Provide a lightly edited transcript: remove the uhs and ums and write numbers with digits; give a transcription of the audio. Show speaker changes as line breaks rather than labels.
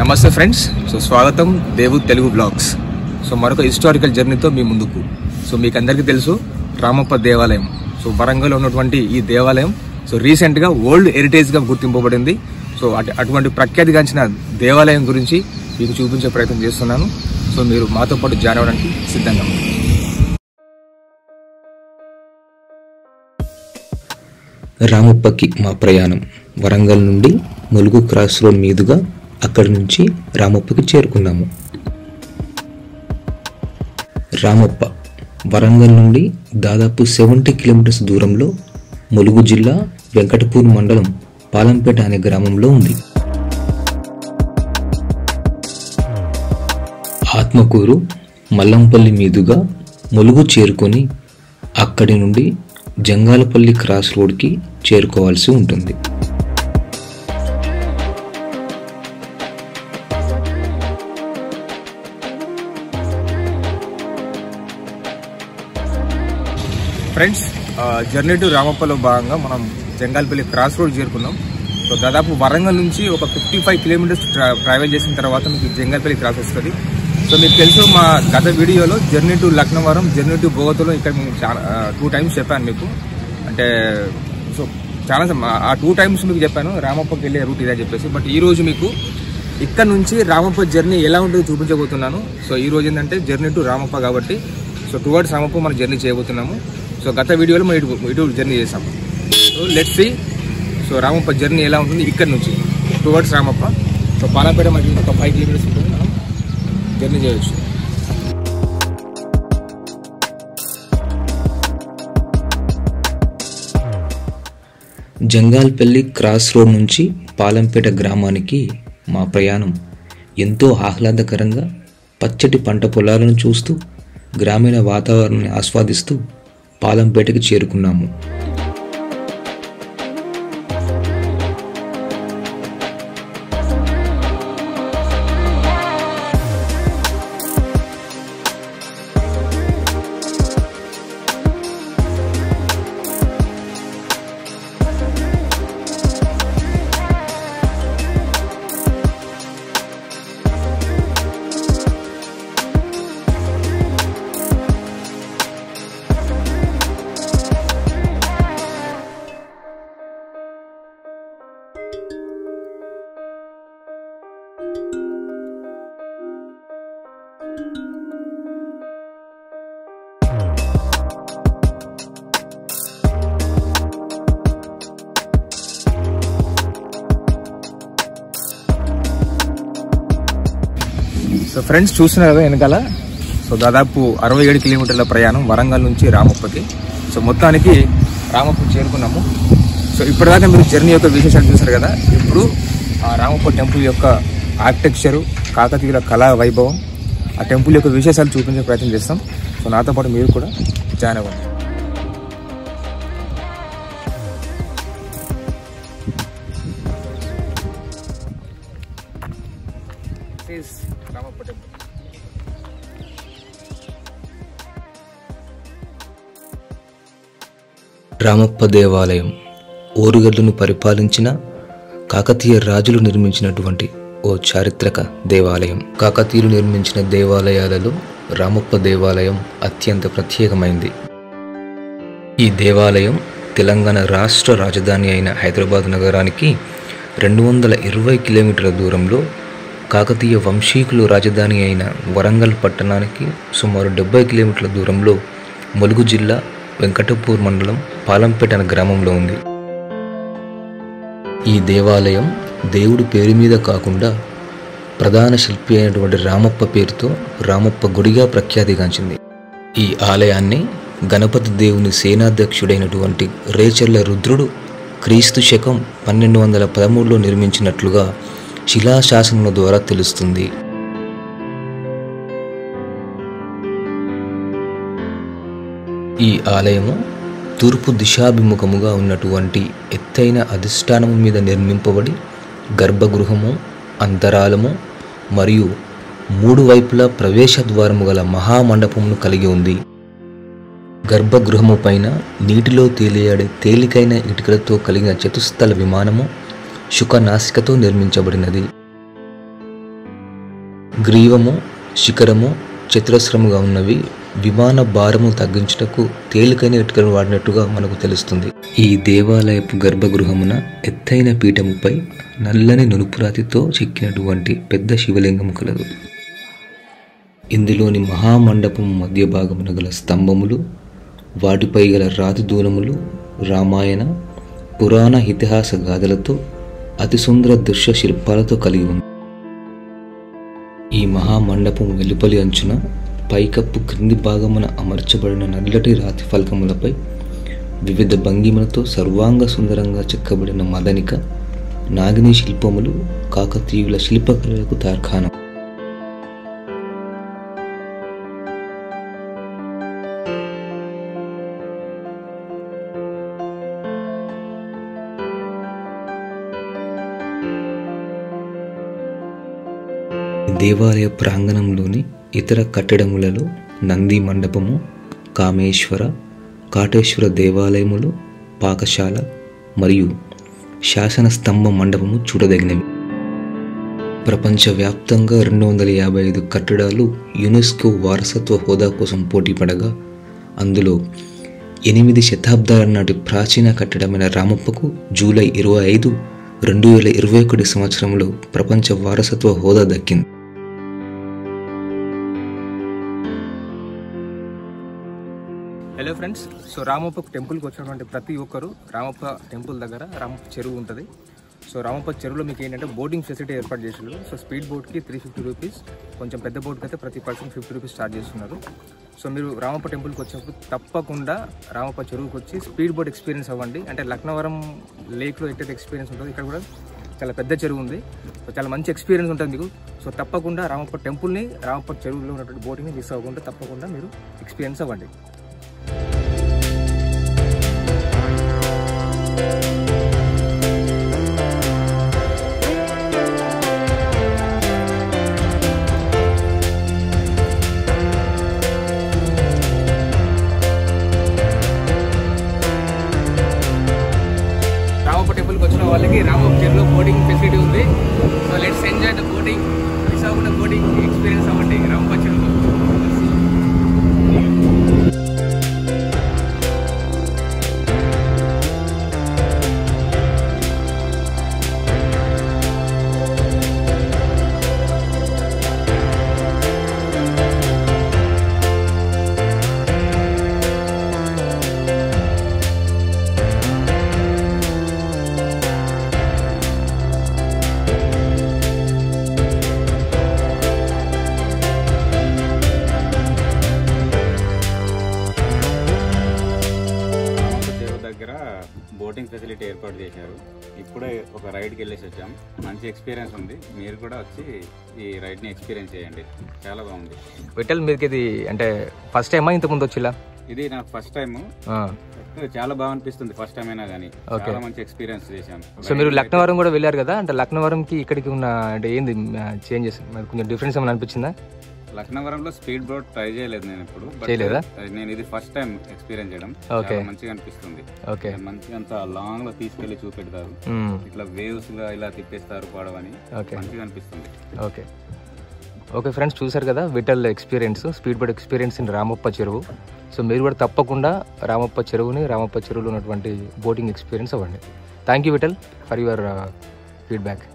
నమస్తే friends. So స్వాగతం దేవు తెలుగు బ్లాగ్స్. సో మరొక హిస్టారికల్ జర్నీతో మీ ముందుకు. సో మీకు అందరికీ తెలుసు రామప్ప దేవాలయం. సో వరంగల్లో ఉన్నటువంటి ఈ దేవాలయం సో రీసెంట్గా వరల్డ్ హెరిటేజ్గా గుర్తింపబడింది. సో అటువంటి ప్రఖ్యాతిగాంచిన దేవాలయం గురించి మీకు చూపించే ప్రయత్నం చేస్తున్నాను. సో మీరు మాతో పాటు జాయిన్ అవ్వడానికి సిద్ధంగా ఉన్నారు.
రామప్పకి మా ప్రయాణం వరంగల్ నుండి ములుగు క్రాస్ రోడ్ మీదుగా అక్కడి నుంచి రామప్పకి చేరుకున్నాము. రామప్ప వరంగల్ నుండి దాదాపు 70 కిలోమీటర్స్ దూరంలో ములుగు జిల్లా వెంకటపూర్ మండలం పాలంపేట అనే గ్రామంలో ఉంది. ఆత్మకూరు మల్లంపల్లి మీదుగా ములుగు చేరుకొని అక్కడి నుండి జంగాలపల్లి క్రాస్ రోడ్కి చేరుకోవాల్సి ఉంటుంది.
ఫ్రెండ్స్, జర్నీ టు రామప్పలో భాగంగా మనం జంగాలపల్లి క్రాస్ రోడ్ చేరుకున్నాం. సో దాదాపు వరంగల్ నుంచి ఒక 55 కిలోమీటర్స్ ట్రావెల్ చేసిన తర్వాత మీకు జంగాలపల్లి క్రాస్ వస్తుంది. సో మీకు తెలుసు మా గత వీడియోలో journey to Laknavaram, journey to బోగతులో ఇక్కడ నేను చాలా 2 టైమ్స్ చెప్పాను మీకు. అంటే సో చాలా ఆ 2 టైమ్స్ మీకు చెప్పాను రామప్పకి వెళ్ళే రూట్ ఇదే చెప్పేసి. బట్ ఈ రోజు మీకు ఇక్కడ నుంచి రామప్ప జర్నీ ఎలా ఉంటుందో చూపించబోతున్నాను. సో ఈ రోజు ఏంటంటే జర్నీ టు రామప్ప కాబట్టి సో టువర్డ్స్ రామప్ప మనం జర్నీ చేయబోతున్నాము. సో గత వీడియోలో మనం ఇటు జర్నీ చేసాము. So let's see so Ramappa journey ఎలా ఉంటుంది ఇక్కడ నుంచి టువర్డ్స్ రామప్ప. సో పాలంపేట మనకి ఒక 5 కిలోమీటర్స్ ఉంటుంది, మనం జర్నీ చేయవచ్చు.
జంగాల్పల్లి క్రాస్ రోడ్ నుంచి పాలంపేట గ్రామానికి మా ప్రయాణం ఎంతో ఆహ్లాదకరంగా పచ్చటి పంట పొలాలను చూస్తూ గ్రామీణ వాతావరణాన్ని ఆస్వాదిస్తూ పాలంపేటకి చేరుకున్నాము.
సో ఫ్రెండ్స్ చూస్తున్నారు కదా వెనకాల. సో దాదాపు 67 కిలోమీటర్ల ప్రయాణం వరంగల్ నుంచి రామప్పకి. సో మొత్తానికి రామప్ప చేరుకున్నాము. సో ఇప్పటిదాకా మీరు జర్నీ యొక్క విశేషాలు చూసారు కదా. ఇప్పుడు ఆ రామప్ప టెంపుల్ యొక్క ఆర్కిటెక్చరు, కాకతీయుల కళా వైభవం, ఆ టెంపుల్ యొక్క విశేషాలు చూపించే ప్రయత్నం చేస్తాం. సో నాతో పాటు మీరు కూడా జాయిన్ అవ్వండి. రామప్ప టెంపుల్.
రామప్ప దేవాలయం ఓరుగల్లును పరిపాలించిన కాకతీయ రాజులు నిర్మించినటువంటి ఓ చారిత్రక దేవాలయం. కాకతీయులు నిర్మించిన దేవాలయాలలో రామప్ప దేవాలయం అత్యంత ప్రత్యేకమైంది. ఈ దేవాలయం తెలంగాణ రాష్ట్ర రాజధాని అయిన హైదరాబాద్ నగరానికి 220 కిలోమీటర్ల దూరంలో, కాకతీయ వంశీకులు రాజధాని అయిన వరంగల్ పట్టణానికి సుమారు 70 కిలోమీటర్ల దూరంలో ములుగు జిల్లా వెంకటపూర్ మండలం పాలంపేట అనే గ్రామంలో ఉంది. ఈ దేవాలయం దేవుడి పేరు మీద కాకుండా ప్రధాన శిల్పి అయినటువంటి రామప్ప పేరుతో రామప్ప గుడిగా ప్రఖ్యాతిగాంచింది. ఈ ఆలయాన్ని గణపతి దేవుని సేనాధ్యక్షుడైనటువంటి రేచర్ల రుద్రుడు క్రీస్తు శకం 1213లో నిర్మించినట్లుగా శిలాశాసనముల ద్వారా తెలుస్తుంది. ఈ ఆలయము తూర్పు దిశాభిముఖముగా ఉన్నటువంటి ఎత్తైన అధిష్టానము మీద నిర్మింపబడి గర్భగృహము, అంతరాలము మరియు 3 వైపులా ప్రవేశ ద్వారము గల మహామండపమును కలిగి ఉంది. గర్భగృహము పైన నీటిలో తేలియాడే తేలికైన ఇటుకలతో కలిగిన చతుస్థల విమానము శుకనాసికతో నిర్మించబడినది. గ్రీవము శిఖరము చతురస్రముగా ఉన్నవి విమాన భారము తగ్గించుటకు తేలికైన ఇటుకను వాడినట్టుగా మనకు తెలుస్తుంది. ఈ దేవాలయపు గర్భగృహమున ఎత్తైన పీఠముపై నల్లని నునుపురాతితో చెక్కినటువంటి పెద్ద శివలింగము కలదు. ఇందులోని మహామండపము మధ్య భాగమున గల స్తంభములు, వాటిపై గల రాతి దూనములు రామాయణ పురాణ ఇతిహాస గాథలతో అతి సుందర దృశ్య శిల్పాలతో కలిగి ఉంది. ఈ మహామండపం వెలుపలి అంచున పైకప్పు క్రింది భాగమున అమర్చబడిన నల్లటి రాతి ఫలకములపై వివిధ భంగిమలతో సర్వాంగ సుందరంగా చెక్కబడిన మదనిక నాగిని శిల్పములు కాకతీయుల శిల్పకళలకు తార్కాణం. దేవాలయ ప్రాంగణంలోని ఇతర కట్టడములలో నంది మండపము, కామేశ్వర, కాటేశ్వర దేవాలయములు, పాకశాల మరియు శాసన స్తంభ మండపము చూడదగినవి. ప్రపంచవ్యాప్తంగా 255 కట్టడాలు యునెస్కో వారసత్వ హోదా కోసం పోటీ పడగా అందులో 8 శతాబ్దాల నాటి ప్రాచీన కట్టడమైన రామప్పకు జూలై 25, 2021 సంవత్సరంలో ప్రపంచ వారసత్వ హోదా దక్కింది.
హలో ఫ్రెండ్స్, సో రామప్ప టెంపుల్కి వచ్చినటువంటి ప్రతి ఒక్కరు రామప్ప టెంపుల్ దగ్గర రామప్ప చెరువు ఉంటుంది. సో రామప్ప చెరువులో మీకు ఏంటంటే బోటింగ్ ఫెసిలిటీ ఏర్పాటు చేసారు. సో స్పీడ్ బోట్కి 350 రూపీస్, కొంచెం పెద్ద బోట్కి అయితే ప్రతి పర్సన్ 50 రూపీస్ ఛార్జ్ చేస్తున్నారు. సో మీరు రామప్ప టెంపుల్కి వచ్చినప్పుడు తప్పకుండా రామప్ప చెరువుకి వచ్చి స్పీడ్ బోట్ ఎక్స్పీరియన్స్ అవ్వండి. అంటే లక్నవరం లేక్లో ఎట్టయితే ఎక్స్పీరియన్స్ ఉంటుందో ఇక్కడ కూడా చాలా పెద్ద చెరువు ఉంది. సో చాలా మంచి ఎక్స్పీరియన్స్ ఉంటుంది మీకు. సో తప్పకుండా రామప్ప టెంపుల్ని, రామప్ప చెరువులో ఉన్నటువంటి బోటింగ్ని మిస్ అవ్వకుండా తప్పకుండా మీరు ఎక్స్పీరియన్స్ అవ్వండి. రామప్ప టెంపుల్కి వచ్చిన వాళ్ళకి రామప్ప చెరువులో బోటింగ్ ఫెసిలిటీ ఉంది. So let's enjoy the boating. Miss అవ్వకుండా బోటింగ్ ఎక్స్పీరియన్స్ అవ్వండి రామప్ప చెరువులో.
బోటింగ్ ఫెసిలిటీ ఏర్పాటు చేశారు. ఇప్పుడే ఒక రైడ్కి వెళ్ళేసి వచ్చాం. మంచి ఎక్స్పీరియన్స్ ఉంది. మీరు కూడా వచ్చి ఈ రైడ్ని ఎక్స్పీరియన్స్ చేయండి. చాలా బాగుంది.
విఠల్, మీకు ఇది అంటే ఫస్ట్ టైమా ఇంతకుముందు వచ్చిలా?
ఇది నాకు ఫస్ట్ టైం. చాలా బాగా అనిపిస్తుంది. ఫస్ట్ టైం అయినా కానీ చాలా మంచి ఎక్స్పీరియన్స్ చేశాం.
సో మీరు లక్నవరం కూడా వెళ్ళారు కదా, అంటే లక్నవరంకి ఇక్కడికి ఉన్న అంటే ఏంది చేంజెస్, కొంచెం డిఫరెన్స్ ఏమైనా అనిపించిందా?
లక్నవరంలో స్పీడ్ బోట్ ట్రై చేయలేదు నేను ఎప్పుడు.
చేయలేదా?
నేను ఇది ఫస్ట్ టైం ఎక్స్పీరియన్స్ చేయడం. చాలా మంచిగా అనిపిస్తుంది. మంచిగా అంత లాంగ్ లో తీసుకెళ్లి చూపెడతారు. ఇట్లా వేవ్స్ గా ఇలా తిప్పేస్తారు పడవని. మంచిగా అనిపిస్తుంది.
ఓకే ఫ్రెండ్స్, చూసారు కదా Vithal experience, speed boat experience in Ramappa చెరువు. సో మీరు కూడా తప్పకుండా రామప్ప చెరువుని, రామప్ప చెరువులో ఉన్నటువంటి బోటింగ్ ఎక్స్పీరియన్స్ అవ్వండి. Thank you Vithal for your feedback.